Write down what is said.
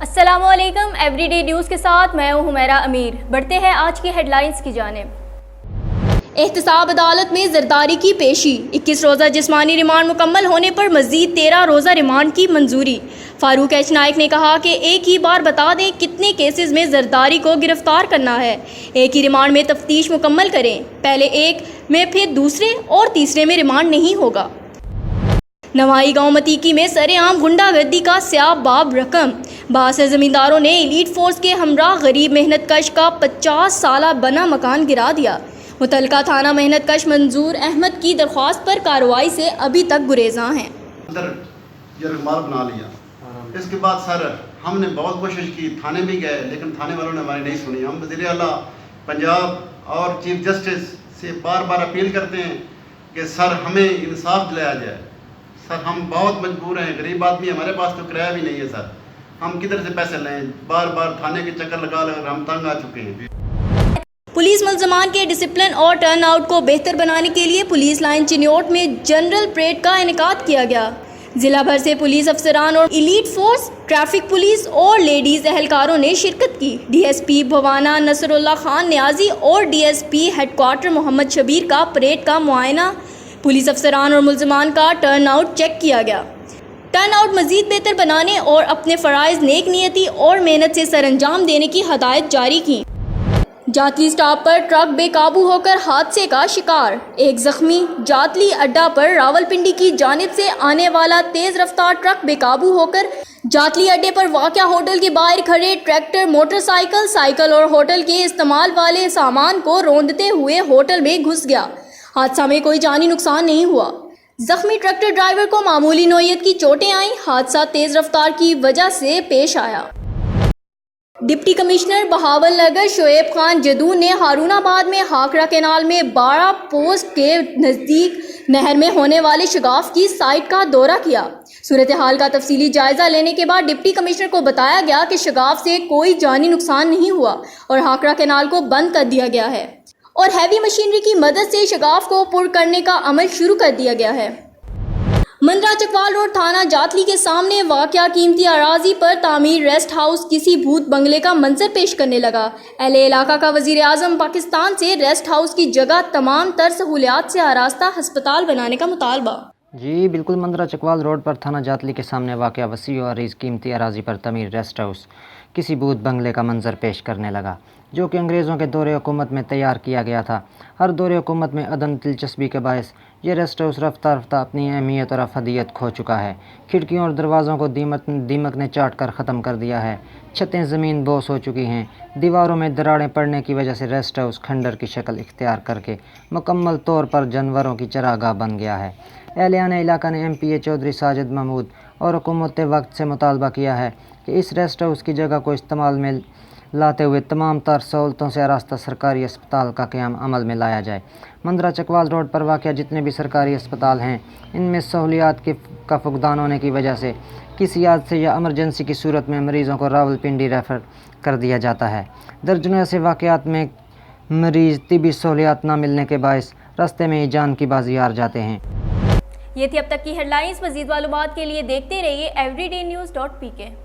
अस्सलामुअलैकुम everyday news के साथ मैं हूं हुमैरा अमीर। बढ़ते हैं आज की हेडलाइंस की जानिब। एहतसाब अदालत में जरदारी की पेशी। 21 रोज़ा जिस्मानी रिमांड मुकम्मल होने पर मज़ीद 13 रोज़ा रिमांड की मंजूरी। फारूक एच नाइक ने कहा कि एक ही बार बता दें कितने केसेस में जरदारी को गिरफ्तार करना है। एक ही रिमांड में तफ्तीश मुकम्मल करें, पहले एक में फिर दूसरे और तीसरे में रिमांड नहीं होगा। नवाई गांव मतीकी में सरेआम गुंडागर्दी का स्याब बाब रकम। बास ज़मींदारों ने एलीट फोर्स के हमरा गरीब मेहनत कश का 50 साला बना मकान गिरा दिया। मुतलका थाना मेहनत कश मंजूर अहमद की दरख्वास्त पर कार्रवाई से अभी तक गुरेज़ां हैं। बना लिया। इसके बाद सर हमने बहुत कोशिश की, थाने भी गए, लेकिन थाने वालों ने हमारी नहीं सुनी। हम वज़ीर आला पंजाब और चीफ जस्टिस से बार बार अपील करते हैं कि सर हमें इंसाफ दिलाया जाए। सर हम बहुत मजबूर हैं, गरीब आदमी, हमारे पास तो किराया भी नहीं है। सर हम किधर से पैसे लें? बार बार थाने के चक्कर लगा लगा हम तंग आ चुके हैं। पुलिस मुल्ज़मान के डिसिप्लिन और टर्न आउट को बेहतर बनाने के लिए पुलिस लाइन चिन्योट में जनरल परेड का इनेकाद किया गया। जिला भर से पुलिस अफसरान और एलीट फोर्स, ट्रैफिक पुलिस और लेडीज़ एहलकारों ने शिरकत की। डीएसपी भवाना नसरुल्लाह खान न्याजी और डीएसपी हेडक्वार्टर मोहम्मद शबीर का परेड का मुआयना, पुलिस अफसरान और मुल्ज़मान का टर्न आउट चेक किया गया। टर्न आउट मज़ीद बेहतर बनाने और अपने फ़राइज़ नेक नियती और मेहनत से सरअंजाम देने की हदायत जारी की। जातली स्टॉप पर ट्रक बेकाबू होकर हादसे का शिकार, एक जख्मी। जातली अड्डा पर रावलपिंडी की जानिब से आने वाला तेज़ रफ्तार ट्रक बेकाबू होकर जातली अड्डे पर वाक़या होटल के बाहर खड़े ट्रैक्टर, मोटरसाइकिल, साइकिल और होटल के इस्तेमाल वाले सामान को रौंदते हुए होटल में घुस गया। हादसा में कोई जानी नुकसान नहीं हुआ। जख्मी ट्रैक्टर ड्राइवर को मामूली नौयत की चोटें आईं। हादसा तेज रफ्तार की वजह से पेश आया। डिप्टी कमिश्नर बहावल नगर शोएब खान जदू ने हारूनाबाद में हाकरा कैनाल में 12 पोस्ट के नज़दीक नहर में होने वाले शगाफ की साइट का दौरा किया। सूरत हाल का तफसीली जायजा लेने के बाद डिप्टी कमिश्नर को बताया गया कि शगाफ से कोई जानी नुकसान नहीं हुआ और हाकरा कैनाल को बंद कर दिया गया है और हैवी मशीनरी की मदद से शगाफ को पुर करने का अमल शुरू कर दिया गया है। मंदरा चकवाल रोड थाना जातली के सामने वाक़या कीमती अराजी पर तामीर रेस्ट हाउस किसी भूत बंगले का मंजर पेश करने लगा। अहले इलाका का वज़ीर आज़म पाकिस्तान से रेस्ट हाउस की जगह तमाम तर सहूलियात से आरास्ता हस्पताल बनाने का मुतालबा। जी बिल्कुल, मंदरा चकवाल रोड पर थाना जातली के सामने वाक़या वसी और अरीज़ कीमती अराजी पर तमीर रेस्ट हाउस किसी भूत बंगले का मंजर पेश करने लगा, जो कि अंग्रेज़ों के दौरे हुकूमत में तैयार किया गया था। हर दौरे हुकूमत में अदम दिलचस्पी के बायस ये रेस्ट हाउस रफ्ता रफ्ता अपनी अहमियत और अफदियत खो चुका है। खिड़कियों और दरवाज़ों को दीमक ने चाट कर ख़त्म कर दिया है। छतें ज़मीन बोस हो चुकी हैं। दीवारों में दरारें पड़ने की वजह से रेस्ट हाउस खंडर की शक्ल इख्तियार करके मुकम्मल तौर पर जानवरों की चरागाह बन गया है। एहलियाने इलाका ने MPA चौधरी साजिद महमूद और हुकूमत वक्त से मुतालबा किया है कि इस रेस्ट हाउस की जगह को इस्तेमाल में लाते हुए तमाम तर सहूलतों से आरास्ता सरकारी अस्पताल का क़याम अमल में लाया जाए। मंदरा चकवाल रोड पर वाक़या जितने भी सरकारी अस्पताल हैं, इनमें सहूलियात का फुकदान होने की वजह से किसी हादसे या इमरजेंसी की सूरत में मरीज़ों को रावलपिंडी रेफ़र कर दिया जाता है। दर्जनों ऐसे वाक़यात में मरीज़ तिबी सहूलियात न मिलने के बायस रास्ते में ही जान की बाजी हार जाते हैं। ये थी अब तक की हेडलाइंस। मज़ीद मालूमात के लिए देखते रहिए everydaynews.pk।